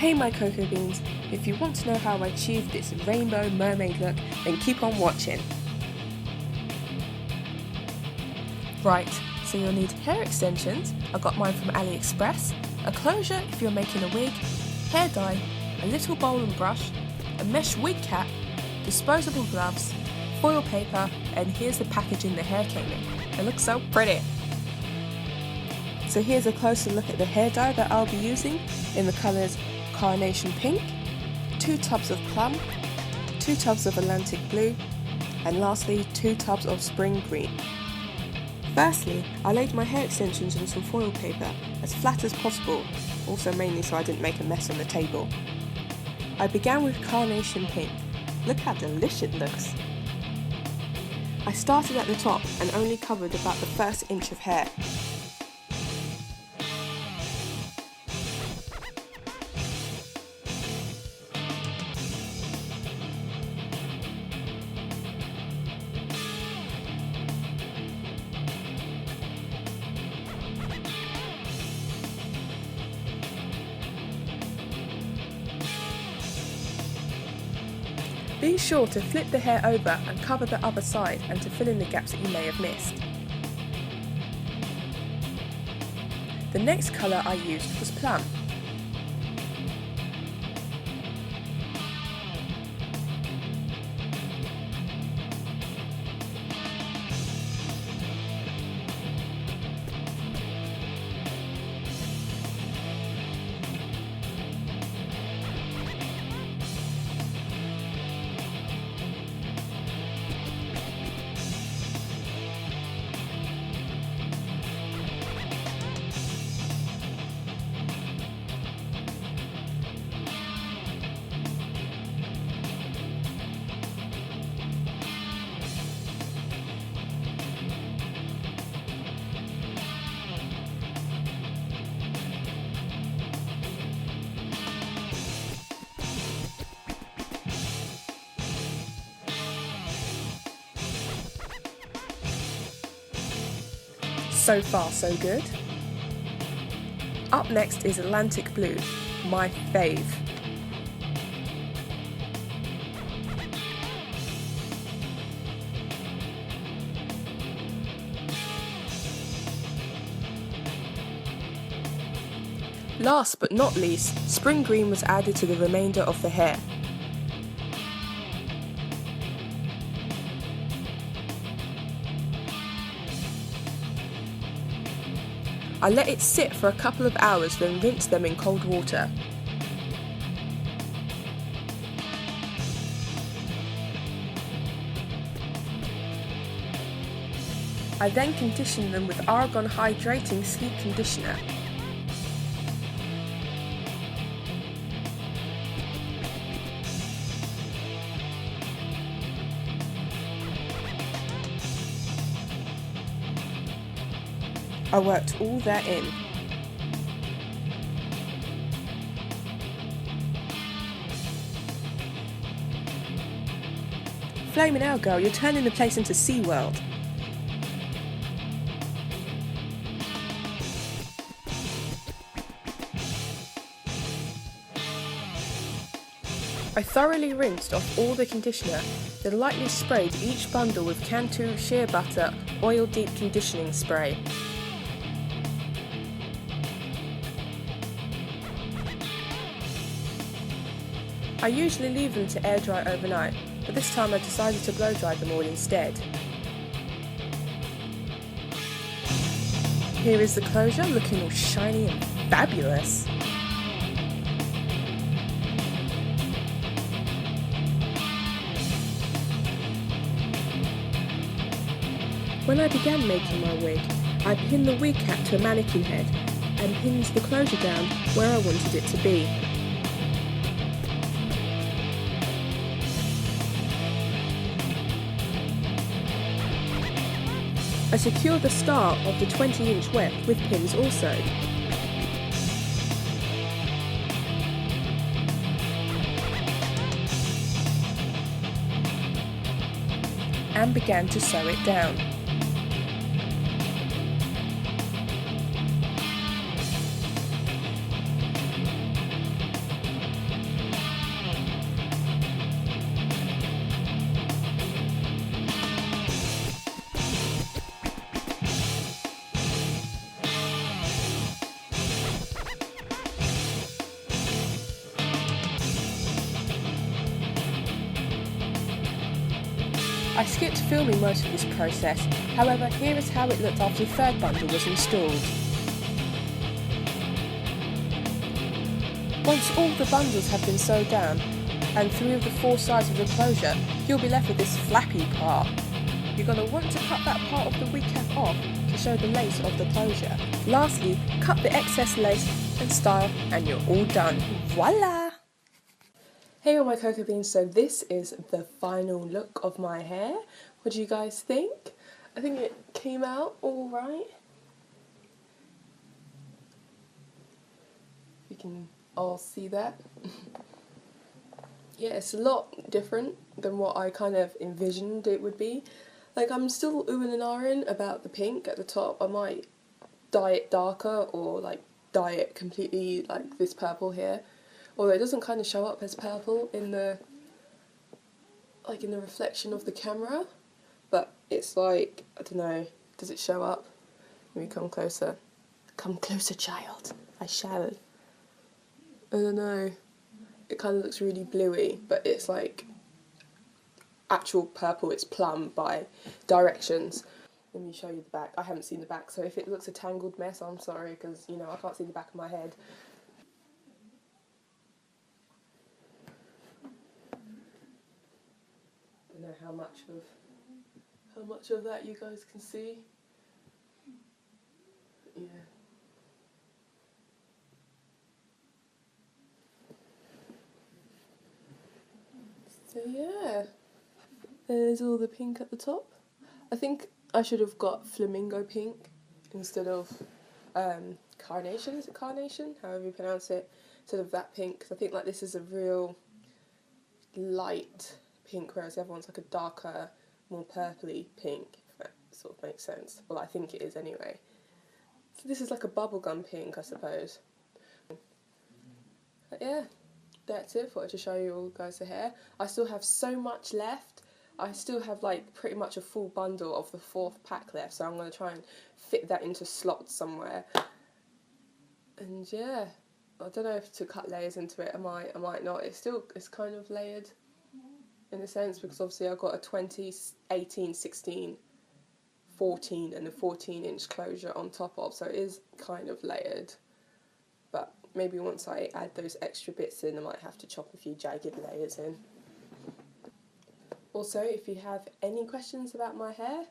Hey my cocoa beans, if you want to know how I achieved this rainbow mermaid look, then keep on watching. Right, so you'll need hair extensions, I got mine from AliExpress, a closure if you're making a wig, hair dye, a little bowl and brush, a mesh wig cap, disposable gloves, foil paper, and here's the packaging the hair came in. It looks so pretty. So here's a closer look at the hair dye that I'll be using in the colours Carnation Pink, 2 tubs of Plum, 2 tubs of Atlantic Blue, and lastly 2 tubs of Spring Green. Firstly, I laid my hair extensions on some foil paper as flat as possible, also mainly so I didn't make a mess on the table. I began with Carnation Pink. Look how delicious it looks. I started at the top and only covered about the first inch of hair. Be sure to flip the hair over and cover the other side and to fill in the gaps that you may have missed. The next colour I used was Plum. So far so good. Up next is Atlantic Blue, my fave. Last but not least, Spring Green was added to the remainder of the hair. I let it sit for a couple of hours, then rinse them in cold water. I then conditioned them with Argan Hydrating Sleep Conditioner. I worked all that in. Flaming out, girl, you're turning the place into SeaWorld. I thoroughly rinsed off all the conditioner, then lightly sprayed each bundle with Cantu Shea Butter Oil Deep Conditioning Spray. I usually leave them to air dry overnight, but this time I decided to blow dry them all instead. Here is the closure, looking all shiny and fabulous. When I began making my wig, I pinned the wig cap to a mannequin head and pinned the closure down where I wanted it to be. I secured the start of the 20-inch web with pins also. And began to sew it down. I skipped filming most of this process, however here is how it looked after the third bundle was installed. Once all the bundles have been sewed down, and 3 of the 4 sides of the closure, you'll be left with this flappy part. You're going to want to cut that part of the wig cap off to show the lace of the closure. Lastly, cut the excess lace and style and you're all done. Voila! Hey all my cocoa beans, so this is the final look of my hair. What do you guys think? I think it came out alright. You can all see that. Yeah, it's a lot different than what I kind of envisioned it would be. Like, I'm still oohing and ahhing about the pink at the top. I might dye it darker or like dye it completely like this purple here. Although it doesn't kind of show up as purple in the reflection of the camera. But it's like, I don't know, does it show up? Let me come closer. Come closer, child. I shall. I don't know. It kind of looks really bluey, but it's like actual purple. It's plum by directions. Let me show you the back. I haven't seen the back, so if it looks a tangled mess, I'm sorry, because, you know, I can't see the back of my head. I don't know how much of that you guys can see. Yeah. So yeah, there's all the pink at the top. I think I should have got flamingo pink instead of carnation. Is it carnation? However you pronounce it. Instead of that pink, because I think like this is a real light pink, whereas the other one's like a darker, more purpley pink. If that sort of makes sense. Well, I think it is anyway. So this is like a bubblegum pink, I suppose. But yeah. That's it. Thought I'd just show you all guys the hair. I still have so much left. I still have like pretty much a full bundle of the 4th pack left, so I'm going to try and fit that into slots somewhere. And yeah, I don't know if to cut layers into it. I might not. It's kind of layered in a sense, because obviously I've got a 20, 18, 16, 14 and a 14-inch closure on top of, so it is kind of layered. But maybe once I add those extra bits in, I might have to chop a few jagged layers in. Also, if you have any questions about my hair,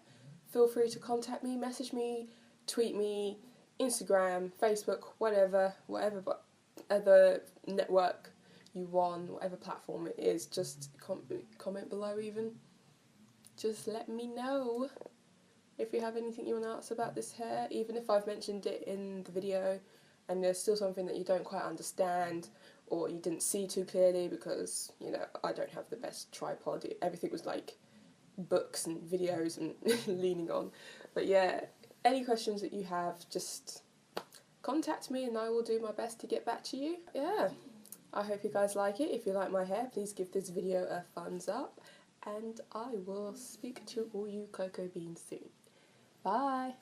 feel free to contact me, message me, tweet me, Instagram, Facebook, whatever other network you want, whatever platform it is, just comment below even. Just let me know if you have anything you want to ask about this hair, even if I've mentioned it in the video and there's still something that you don't quite understand or you didn't see too clearly, because, you know, I don't have the best tripod. Everything was like books and videos and leaning on. But yeah, any questions that you have, just contact me and I will do my best to get back to you. Yeah, I hope you guys like it. If you like my hair, please give this video a thumbs up and I will speak to all you cocoa beans soon. Bye!